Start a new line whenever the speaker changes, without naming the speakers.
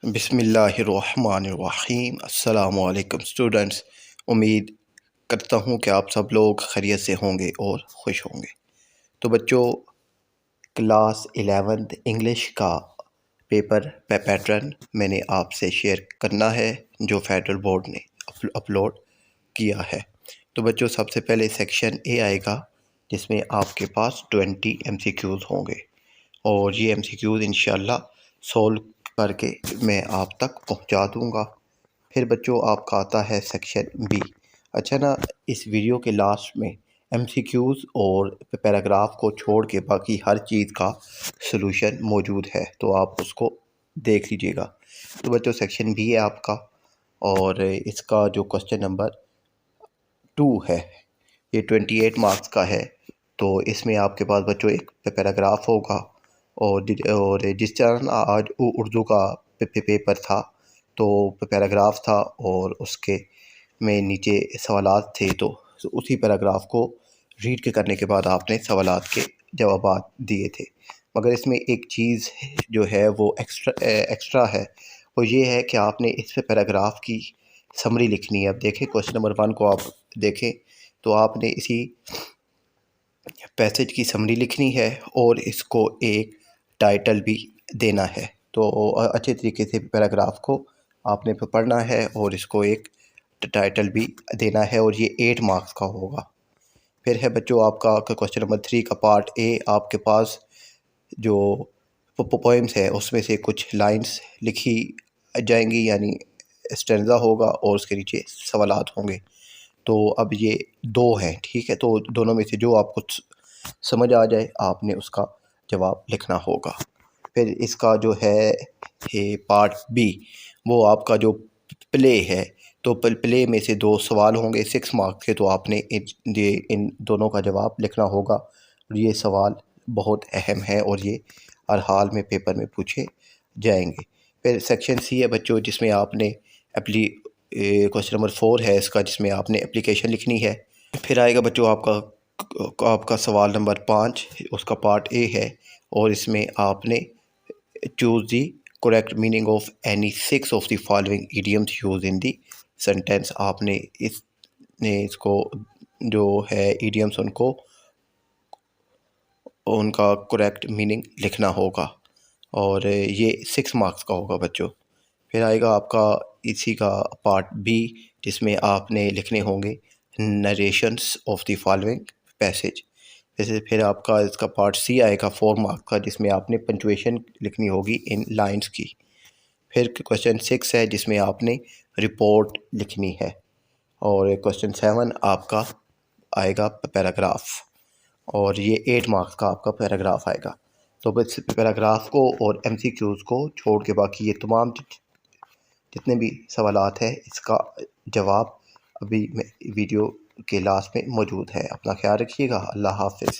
بسم اللہ الرحمن الرحیم۔ السلام علیکم اسٹوڈنٹس، امید کرتا ہوں کہ آپ سب لوگ خیریت سے ہوں گے اور خوش ہوں گے۔ تو بچوں، کلاس 11 انگلش کا پیپر پیٹرن میں نے آپ سے شیئر کرنا ہے جو فیڈرل بورڈ نے اپلوڈ کیا ہے۔ تو بچوں، سب سے پہلے سیکشن اے آئے گا جس میں آپ کے پاس 20 MCQs ہوں گے، اور یہ MCQs انشاءاللہ سولو کر کے میں آپ تک پہنچا دوں گا۔ پھر بچوں، آپ کا آتا ہے سیکشن بی۔ اچھا نا، اس ویڈیو کے لاسٹ میں MCQs اور پیراگراف کو چھوڑ کے باقی ہر چیز کا سلوشن موجود ہے، تو آپ اس کو دیکھ لیجیے گا۔ تو بچوں، سیکشن بی ہے آپ کا، اور اس کا جو کوسچن نمبر 2 ہے یہ 28 مارکس کا ہے۔ تو اس میں آپ کے پاس بچوں ایک پیراگراف ہوگا، اور جس طرح آج اردو کا پیپر تھا تو پیراگراف تھا، اور اس کے میں نیچے سوالات تھے، تو اسی پیراگراف کو ریڈ کرنے کے بعد آپ نے سوالات کے جوابات دیے تھے۔ مگر اس میں ایک چیز جو ہے وہ ایکسٹرا ہے، وہ یہ ہے کہ آپ نے اس پیراگراف کی سمری لکھنی ہے۔ اب دیکھیں کوسچن نمبر 1 کو آپ دیکھیں تو آپ نے اسی پیسج کی سمری لکھنی ہے، اور اس کو ایک ٹائٹل بھی دینا ہے۔ تو اچھے طریقے سے پیراگراف کو آپ نے پڑھنا ہے، اور اس کو ایک ٹائٹل بھی دینا ہے، اور یہ 8 مارکس کا ہوگا۔ پھر ہے بچوں آپ کا کوسچن نمبر 3 کا پارٹ اے۔ آپ کے پاس جو پوئمس ہے اس میں سے کچھ لائنس لکھی جائیں گی، یعنی اسٹینزا ہوگا، اور اس کے نیچے سوالات ہوں گے۔ تو اب یہ 2 ہیں، ٹھیک ہے؟ تو دونوں میں سے جو آپ کو سمجھ آ جائے آپ نے اس کا جواب لکھنا ہوگا۔ پھر اس کا جو ہے پارٹ بی، وہ آپ کا جو پلے ہے، تو پلے میں سے 2 سوال ہوں گے 6 مارکس کے، تو آپ نے ان دونوں کا جواب لکھنا ہوگا۔ یہ سوال بہت اہم ہے، اور یہ ہر حال میں پیپر میں پوچھے جائیں گے۔ پھر سیکشن سی ہے بچوں، جس میں آپ نے کوسچن نمبر 4 ہے اس کا، جس میں آپ نے اپلیکیشن لکھنی ہے۔ پھر آئے گا بچوں آپ کا سوال نمبر 5، اس کا پارٹ اے ہے، اور اس میں آپ نے choose the correct meaning of any 6 of the following idioms use in the sentence. آپ نے اس کو جو ہے ایڈیمز ان کا کریکٹ میننگ لکھنا ہوگا، اور یہ 6 مارکس کا ہوگا بچوں۔ پھر آئے گا آپ کا اسی کا پارٹ بی، جس میں آپ نے لکھنے ہوں گے narrations of the following passage. جیسے پھر آپ کا اس کا پارٹ سی آئے گا 4 مارکس کا، جس میں آپ نے پنچویشن لکھنی ہوگی ان لائنس کی۔ پھر کوسچن 6 ہے جس میں آپ نے رپورٹ لکھنی ہے، اور کوسچن 7 آپ کا آئے گا پیراگراف، اور یہ 8 مارکس کا آپ کا پیراگراف آئے گا۔ تو بس پیراگراف کو اور MCQs کو چھوڑ کے باقی یہ تمام جتنے بھی سوالات ہیں اس کا جواب ابھی ویڈیو کے لاسٹ میں موجود ہے۔ اپنا خیال رکھیے گا۔ اللہ حافظ۔